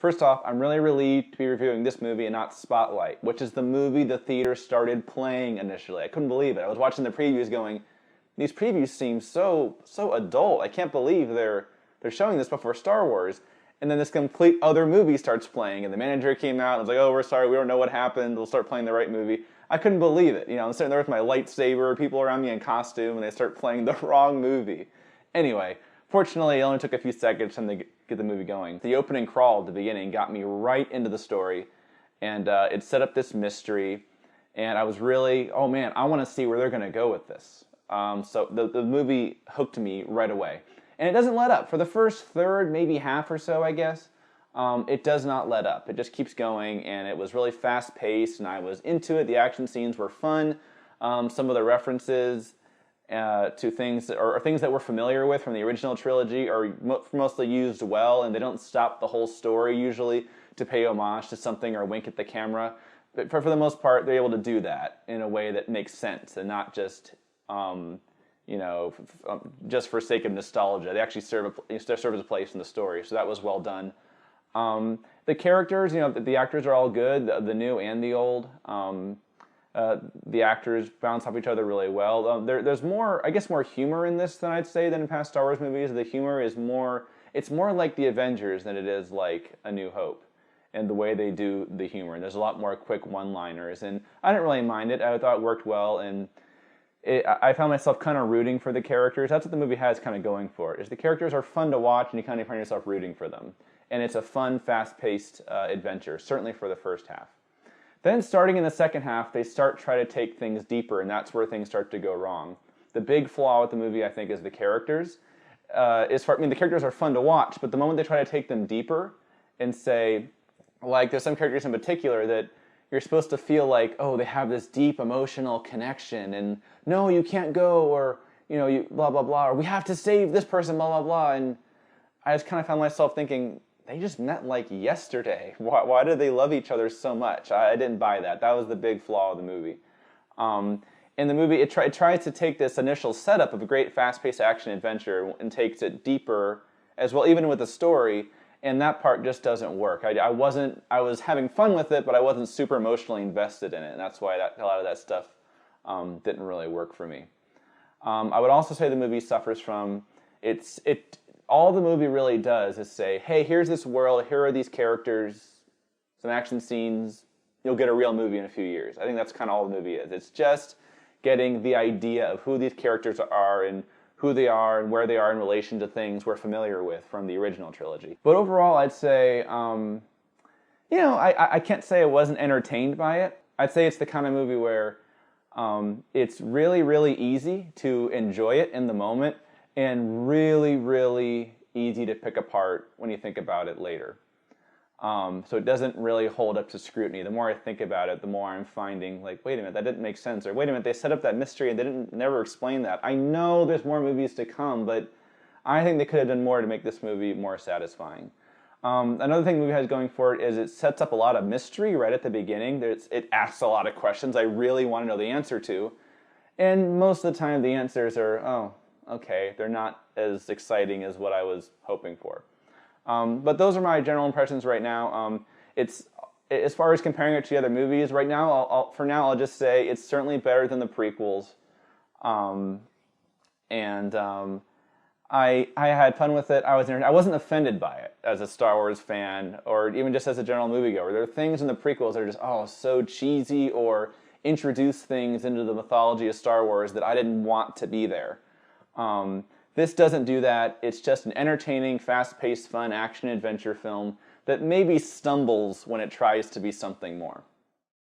First off, I'm really relieved to be reviewing this movie and not Spotlight, which is the movie the theater started playing initially. I couldn't believe it. I was watching the previews going, these previews seem so adult. I can't believe they're showing this before Star Wars. And then this complete other movie starts playing, and the manager came out and was like, oh, we're sorry, we don't know what happened. We'll start playing the right movie. I couldn't believe it. You know, I'm sitting there with my lightsaber, people around me in costume, and they start playing the wrong movie. Anyway, fortunately, it only took a few seconds for them to get the movie going. The opening crawl at the beginning got me right into the story, and it set up this mystery, and I was really, oh man, I want to see where they're going to go with this. So the movie hooked me right away. And it doesn't let up. For the first third, maybe half or so, I guess, it does not let up. It just keeps going, and it was really fast-paced, and I was into it. The action scenes were fun. Some of the references to things, or things that we're familiar with from the original trilogy are mostly used well, and they don't stop the whole story, usually, to pay homage to something or wink at the camera. But for the most part, they're able to do that in a way that makes sense, and not just... you know, just for sake of nostalgia. They actually serve as a place in the story, so that was well done. The characters, you know, the actors are all good, the new and the old. The actors bounce off each other really well. There's more, I guess, more humor in this than I'd say than in past Star Wars movies. The humor is more, it's more like the Avengers than it is like A New Hope, and the way they do the humor. And there's a lot more quick one-liners, and I didn't really mind it. I thought it worked well, and I found myself kind of rooting for the characters. That's what the movie has kind of going for it, is the characters are fun to watch, and you kind of find yourself rooting for them. And it's a fun, fast-paced adventure, certainly for the first half. Then, starting in the second half, they try to take things deeper, and that's where things start to go wrong. The big flaw with the movie, I think, is the characters. The characters are fun to watch, but the moment they try to take them deeper and say, like, there's some characters in particular that you're supposed to feel like, oh, they have this deep emotional connection, and no, you can't go, or, you know, you blah, blah, blah, or we have to save this person, blah, blah, blah, and I just kind of found myself thinking, they just met like yesterday. Why do they love each other so much? I didn't buy that. That was the big flaw of the movie. In the movie, it tries to take this initial setup of a great fast-paced action adventure and takes it deeper as well, even with the story, and that part just doesn't work. I was having fun with it, but I wasn't super emotionally invested in it, and that's why a lot of that stuff didn't really work for me. I would also say the movie suffers from, all the movie really does is say, hey, here's this world, here are these characters, some action scenes, you'll get a real movie in a few years. I think that's kind of all the movie is. It's just getting the idea of who these characters are and who they are and where they are in relation to things we're familiar with from the original trilogy. But overall, I'd say, you know, I can't say I wasn't entertained by it. I'd say it's the kind of movie where it's really, really easy to enjoy it in the moment and really, really easy to pick apart when you think about it later. So it doesn't really hold up to scrutiny. The more I think about it, the more I'm finding, like, wait a minute, that didn't make sense. Or wait a minute, they set up that mystery and they never explain that. I know there's more movies to come, but I think they could have done more to make this movie more satisfying. Another thing the movie has going for it is it sets up a lot of mystery right at the beginning. It asks a lot of questions I really want to know the answer to. And most of the time the answers are, oh, okay, they're not as exciting as what I was hoping for. But those are my general impressions right now. It's as far as comparing it to the other movies, right now, for now, I'll just say it's certainly better than the prequels. I had fun with it. I wasn't offended by it as a Star Wars fan, or even just as a general moviegoer. There are things in the prequels that are just, so cheesy, or introduce things into the mythology of Star Wars that I didn't want to be there. This doesn't do that. It's just an entertaining, fast-paced, fun action-adventure film that maybe stumbles when it tries to be something more.